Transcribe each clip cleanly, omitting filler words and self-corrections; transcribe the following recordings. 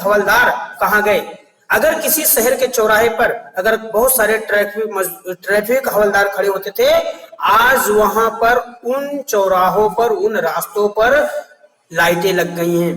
हवलदार कहाँ गए? अगर किसी शहर के चौराहे पर अगर बहुत सारे ट्रैफिक हवलदार खड़े होते थे, आज वहां पर उन चौराहों पर, उन रास्तों पर लाइटें लग गई हैं।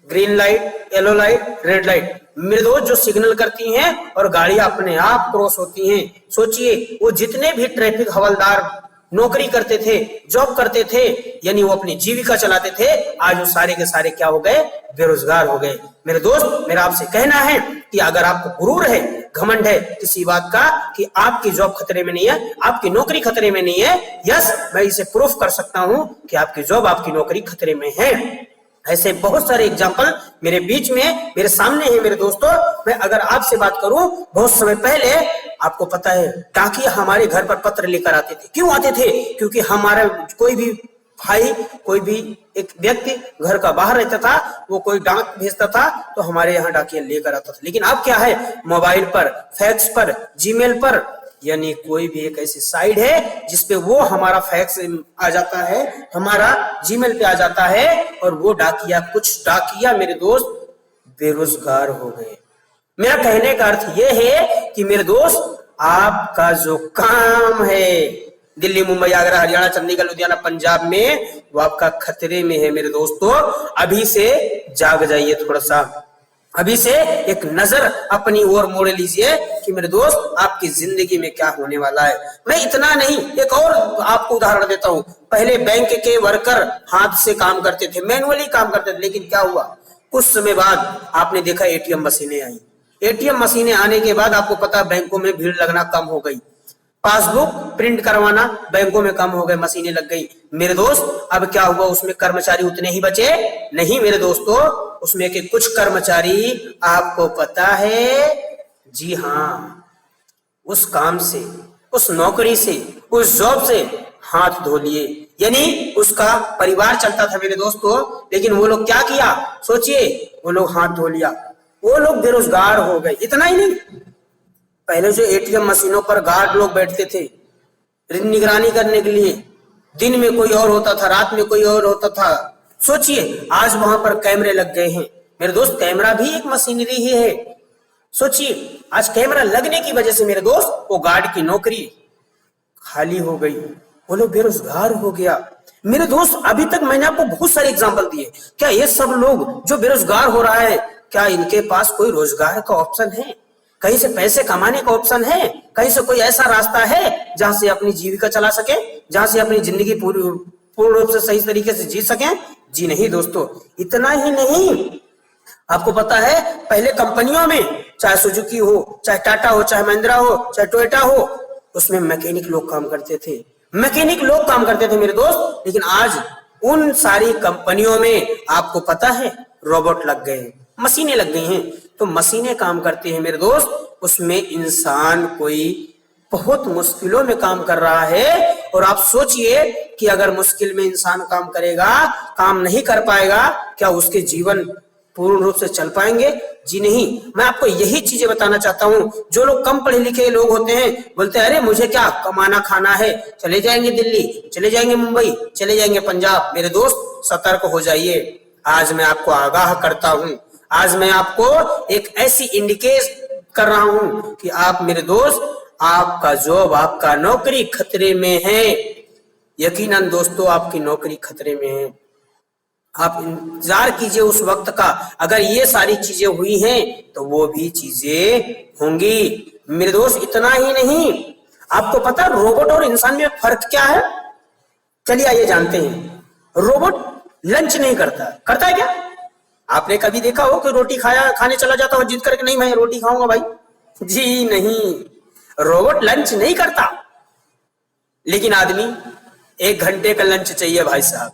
Green light, yellow light, red light, मेरे दोस्त, जो सिग्नल करती हैं और गाड़ियां अपने आप क्रॉस होती हैं। सोचिए, वो जितने भी ट्रैफिक हवलदार नौकरी करते थे, जॉब करते थे, यानी वो अपनी जीविका चलाते थे, आज वो सारे के सारे क्या हो गए? बेरोजगार हो गए। मेरे दोस्त, मेरा आपसे कहना है कि अगर आपको गुरूर है, घमंड है किसी बात का कि आपकी जॉब खतरे में नहीं है, आपकी नौकरी खतरे में नहीं है, यस, मैं इसे प्रूफ कर सकता हूं कि आपकी जॉब, आपकी नौकरी खतरे में है। ऐसे बहुत सारे एग्जाम्पल मेरे बीच में, मेरे सामने है। मेरे दोस्तों, मैं अगर आपसे बात करूं, बहुत समय पहले आपको पता है डाकिया हमारे घर पर पत्र लेकर आते थे। क्यों आते थे? क्योंकि हमारा कोई भी भाई, कोई भी एक व्यक्ति घर का बाहर रहता था, वो कोई डाक भेजता था तो हमारे यहाँ डाकिया लेकर आता था। लेकिन अब क्या है, मोबाइल पर, फैक्स पर, जीमेल पर, यानी कोई भी एक ऐसी साइट है जिसपे वो हमारा फैक्स आ जाता है, हमारा जीमेल पे आ जाता है, और वो डाकिया, कुछ डाकिया मेरे दोस्त बेरोजगार हो गए। मेरा कहने का अर्थ ये है कि मेरे दोस्त, आपका जो काम है दिल्ली, मुंबई, आगरा, हरियाणा, चंडीगढ़, लुधियाना, पंजाब में, वो आपका खतरे में है। मेरे दोस्तों, अभी से जाग जाइए, थोड़ा सा अभी से एक नजर अपनी ओर मोड़ लीजिए कि मेरे दोस्त, आपकी जिंदगी में क्या होने वाला है। मैं इतना नहीं, एक और आपको उदाहरण देता हूं। पहले बैंक के वर्कर हाथ से काम करते थे, मैनुअली काम करते थे, लेकिन क्या हुआ, कुछ समय बाद आपने देखा एटीएम मशीनें आई। एटीएम मशीनें आने के बाद आपको पता, बैंकों में भीड़ लगना कम हो गई, पासबुक प्रिंट करवाना बैंकों में कम हो गए, मशीनें लग गई। मेरे दोस्त, अब क्या हुआ, उसमें कर्मचारी उतने ही बचे नहीं मेरे दोस्तों, उसमें के कुछ कर्मचारी, आपको पता है, जी हाँ, उस काम से, उस नौकरी से, उस जॉब से हाथ धो लिए। यानी उसका परिवार चलता था मेरे दोस्तों, लेकिन वो लोग क्या किया, सोचिए, वो लोग हाथ धो लिया, वो लोग बेरोजगार हो गए। इतना ही नहीं, पहले जो एटीएम मशीनों पर गार्ड लोग बैठते थे निगरानी करने के लिए, दिन में कोई और होता था, रात में कोई और होता था, सोचिए आज वहां पर कैमरे लग गए हैं। मेरे दोस्त, कैमरा भी एक मशीनरी ही है। सोचिए, आज कैमरा लगने की वजह से मेरे दोस्त, वो गार्ड की नौकरी खाली हो गई, वो लोग बेरोजगार हो गया। मेरे दोस्त, अभी तक मैंने आपको बहुत सारे एग्जाम्पल दिए। क्या ये सब लोग जो बेरोजगार हो रहा है, क्या इनके पास कोई रोजगार का ऑप्शन है? कहीं से पैसे कमाने का ऑप्शन है? कहीं से कोई ऐसा रास्ता है जहां से अपनी जीविका चला सके, जहां से अपनी जिंदगी पूर्ण रूप से सही तरीके से जी सके? जी नहीं दोस्तों। इतना ही नहीं, आपको पता है, पहले कंपनियों में, चाहे सुजुकी हो, चाहे टाटा हो, चाहे महिंद्रा हो, चाहे टोयोटा हो, उसमें मैकेनिक लोग काम करते थे, मैकेनिक लोग काम करते थे मेरे दोस्त। लेकिन आज उन सारी कंपनियों में आपको पता है रोबोट लग गए, मशीनें लग गई हैं। तो मशीनें काम करती हैं मेरे दोस्त, उसमें इंसान कोई बहुत मुश्किलों में काम कर रहा है। और आप सोचिए कि अगर मुश्किल में इंसान काम करेगा, काम नहीं कर पाएगा, क्या उसके जीवन पूर्ण रूप से चल पाएंगे? जी नहीं। मैं आपको यही चीजें बताना चाहता हूं। जो लोग कम पढ़े लिखे लोग होते हैं, बोलते हैं अरे मुझे क्या कमाना खाना है, चले जाएंगे दिल्ली, चले जाएंगे मुंबई, चले जाएंगे पंजाब। मेरे दोस्त, सतर्क हो जाइए। आज मैं आपको आगाह करता हूं, आज मैं आपको एक ऐसी इंडिकेट कर रहा हूं कि आप मेरे दोस्त, आपका जॉब, आपका नौकरी खतरे में है। यकीनन दोस्तों, आपकी नौकरी खतरे में है। आप इंतजार कीजिए उस वक्त का। अगर ये सारी चीजें हुई हैं तो वो भी चीजें होंगी मेरे दोस्त। इतना ही नहीं, आपको पता रोबोट और इंसान में फर्क क्या है? चलिए आइए जानते हैं। रोबोट लंच नहीं करता, करता है क्या? आपने कभी देखा हो कि रोटी खाने चला जाता हो जिद करके, नहीं मैं रोटी खाऊंगा भाई? जी नहीं, रोबोट लंच नहीं करता। लेकिन आदमी 1 घंटे का लंच चाहिए भाई साहब।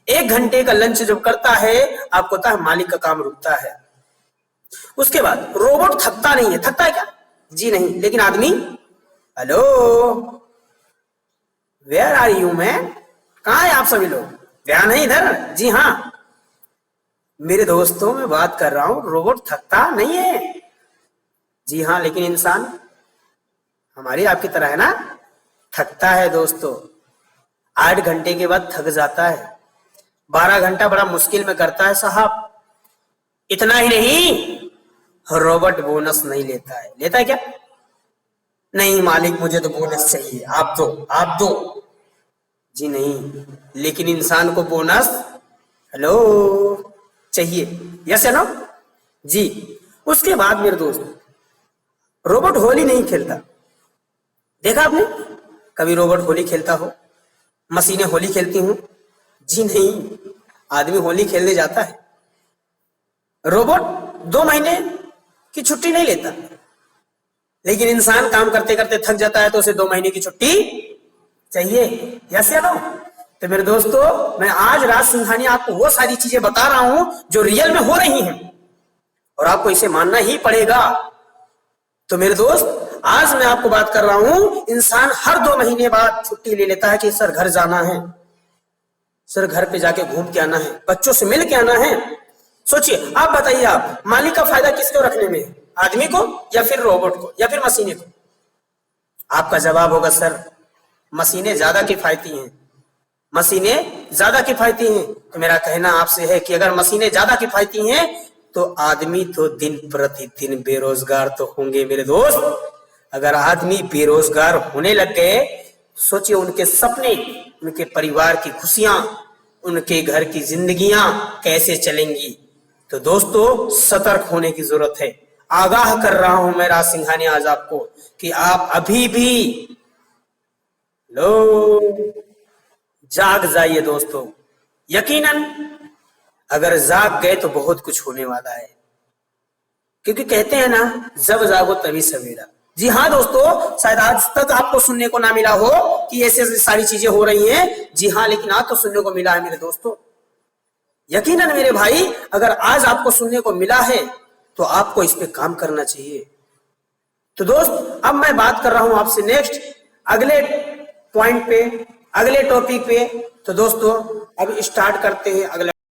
1 घंटे का लंच जब करता है, आपको पता है मालिक का काम रुकता है। उसके बाद रोबोट थकता नहीं है। थकता है क्या? जी नहीं। लेकिन आदमी, hello where are you man, कहां है आप सभी लोग? ध्यान है इधर? जी हाँ मेरे दोस्तों, मैं बात कर रहा हूं, रोबोट थकता नहीं है। जी हाँ, लेकिन इंसान हमारी आपकी तरह है ना, थकता है दोस्तों। 8 घंटे के बाद थक जाता है, 12 घंटा बड़ा मुश्किल में करता है साहब। इतना ही नहीं, रोबोट बोनस नहीं लेता है। लेता है क्या? नहीं मालिक मुझे तो बोनस चाहिए, आप दो जी नहीं। लेकिन इंसान को बोनस हेलो चाहिए, यस है ना जी। उसके बाद मेरे दोस्त, रोबोट होली नहीं खेलता। देखा आपने कभी रोबोट होली खेलता हो? मशीनें होली खेलती हूं? जी नहीं, आदमी होली खेलने जाता है। रोबोट 2 महीने की छुट्टी नहीं लेता, लेकिन इंसान काम करते करते थक जाता है तो उसे 2 महीने की छुट्टी चाहिए, यस या नो। तो मेरे दोस्तों, मैं आज राज सिंघानिया आपको वो सारी चीजें बता रहा हूं जो रियल में हो रही हैं और आपको इसे मानना ही पड़ेगा। तो मेरे दोस्त, आज मैं आपको बात कर रहा हूं, इंसान हर 2 महीने बाद छुट्टी ले लेता है कि सर घर जाना है, सर घर पे जाके घूम के आना है, बच्चों से मिल के आना है। सोचिए, आप बताइए, आप मालिक का फायदा किसको रखने में, आदमी को या फिर रोबोट को या फिर मशीने को? आपका जवाब होगा सर मशीनें ज्यादा किफायती हैं, मशीनें ज्यादा किफायती हैं। तो मेरा कहना आपसे है कि अगर मशीनें ज्यादा किफायती हैं तो आदमी तो दिन प्रतिदिन बेरोजगार तो होंगे मेरे दोस्त। अगर आदमी बेरोजगार होने लग गए, सोचिए उनके सपने, उनके परिवार की खुशियां, उनके घर की जिंदगियां कैसे चलेंगी। तो दोस्तों, सतर्क होने की जरूरत है। आगाह कर रहा हूं मैं राज सिंघानिया आज आपको कि आप अभी भी लो जाग जाइए दोस्तों। यकीनन अगर जाग गए तो बहुत कुछ होने वाला है, क्योंकि कहते हैं ना, जब जागो तभी सवेरा। जी हाँ दोस्तों, शायद आज तक आपको सुनने को ना मिला हो कि ऐसे सारी चीजें हो रही हैं। जी हाँ, लेकिन आज तो सुनने को मिला है मेरे दोस्तों। यकीनन मेरे भाई, अगर आज आपको सुनने को मिला है तो आपको इस पे काम करना चाहिए। तो दोस्त, अब मैं बात कर रहा हूं आपसे नेक्स्ट अगले पॉइंट पे, अगले टॉपिक पे। तो दोस्तों, अब स्टार्ट करते हैं अगला